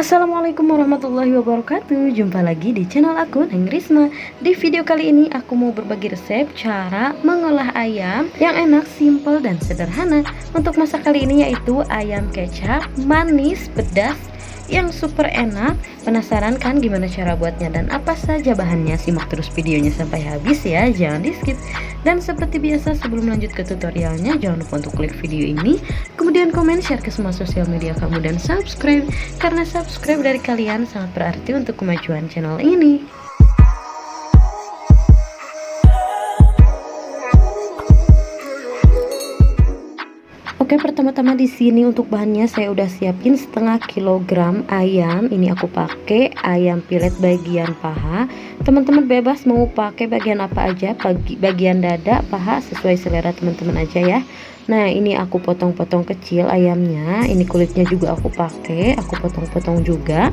Assalamualaikum warahmatullahi wabarakatuh. Jumpa lagi di channel aku, Neng Risma. Di video kali ini aku mau berbagi resep cara mengolah ayam yang enak, simple, dan sederhana. Untuk masak kali ini yaitu ayam kecap manis pedas yang super enak. Penasaran kan gimana cara buatnya dan apa saja bahannya? Simak terus videonya sampai habis ya, jangan di skip. Dan seperti biasa sebelum lanjut ke tutorialnya, jangan lupa untuk klik video ini, kemudian komen, share ke semua sosial media kamu, dan subscribe, karena subscribe dari kalian sangat berarti untuk kemajuan channel ini. Oke, pertama-tama di sini untuk bahannya saya udah siapin setengah kilogram ayam. Ini aku pakai ayam pilet bagian paha. Teman-teman bebas mau pakai bagian apa aja, bagian dada, paha, sesuai selera teman-teman aja ya. Nah, ini aku potong-potong kecil ayamnya. Ini kulitnya juga aku pakai, aku potong-potong juga.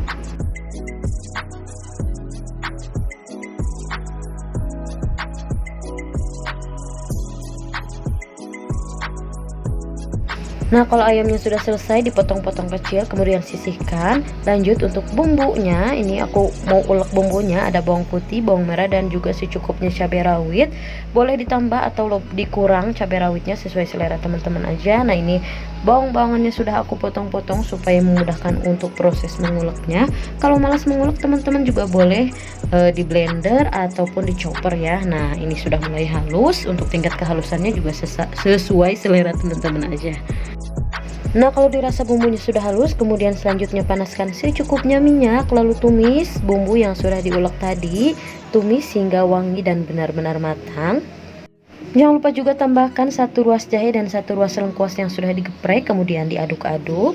Nah, kalau ayamnya sudah selesai dipotong-potong kecil, kemudian sisihkan. Lanjut untuk bumbunya, ini aku mau ulek bumbunya. Ada bawang putih, bawang merah, dan juga secukupnya cabai rawit. Boleh ditambah atau dikurang cabai rawitnya sesuai selera teman-teman aja. Nah, ini bawang-bawangannya sudah aku potong-potong supaya memudahkan untuk proses menguleknya. Kalau malas mengulek, teman-teman juga boleh di blender ataupun di chopper ya. Nah, ini sudah mulai halus. Untuk tingkat kehalusannya juga sesuai selera teman-teman aja. Nah, kalau dirasa bumbunya sudah halus, kemudian selanjutnya panaskan secukupnya minyak, lalu tumis bumbu yang sudah diulek tadi. Tumis hingga wangi dan benar-benar matang. Jangan lupa juga tambahkan 1 ruas jahe dan 1 ruas lengkuas yang sudah digeprek, kemudian diaduk-aduk.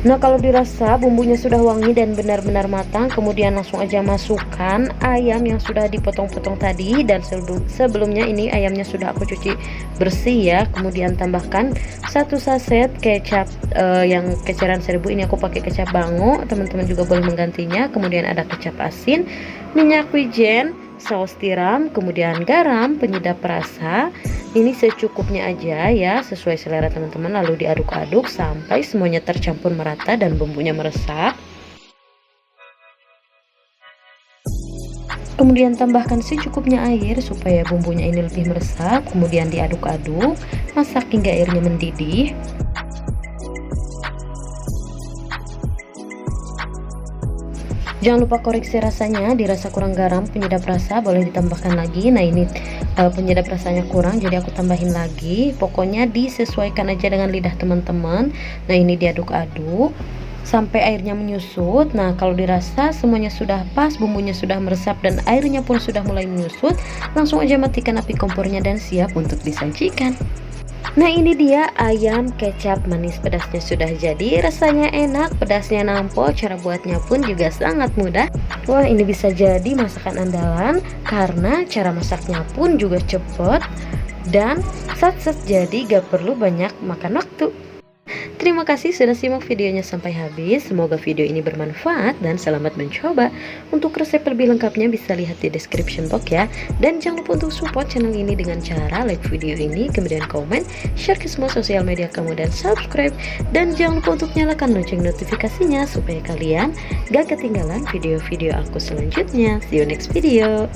Nah, kalau dirasa bumbunya sudah wangi dan benar-benar matang, kemudian langsung aja masukkan ayam yang sudah dipotong-potong tadi. Dan sebelumnya ini ayamnya sudah aku cuci bersih ya. Kemudian tambahkan 1 saset kecap yang keceran 1000. Ini aku pakai kecap bango, teman-teman juga boleh menggantinya. Kemudian ada kecap asin, minyak wijen, saus tiram, kemudian garam, penyedap rasa. Ini secukupnya aja ya, sesuai selera teman-teman. Lalu diaduk-aduk sampai semuanya tercampur merata dan bumbunya meresap. Kemudian tambahkan secukupnya air supaya bumbunya ini lebih meresap. Kemudian diaduk-aduk, masak hingga airnya mendidih. Jangan lupa koreksi rasanya, dirasa kurang garam, penyedap rasa boleh ditambahkan lagi. Nah, ini penyedap rasanya kurang, jadi aku tambahin lagi. Pokoknya disesuaikan aja dengan lidah teman-teman. Nah, ini diaduk-aduk sampai airnya menyusut. Nah, kalau dirasa semuanya sudah pas, bumbunya sudah meresap dan airnya pun sudah mulai menyusut, langsung aja matikan api kompornya dan siap untuk disajikan. Nah, ini dia ayam kecap manis pedasnya sudah jadi. Rasanya enak, pedasnya nampol, cara buatnya pun juga sangat mudah. Wah, ini bisa jadi masakan andalan karena cara masaknya pun juga cepet dan sat-set, jadi gak perlu banyak makan waktu. Terima kasih sudah simak videonya sampai habis. Semoga video ini bermanfaat dan selamat mencoba. Untuk resep lebih lengkapnya bisa lihat di description box ya. Dan jangan lupa untuk support channel ini dengan cara like video ini, kemudian komen, share ke semua sosial media kamu, dan subscribe. Dan jangan lupa untuk nyalakan lonceng notifikasinya supaya kalian gak ketinggalan video-video aku selanjutnya. See you next video.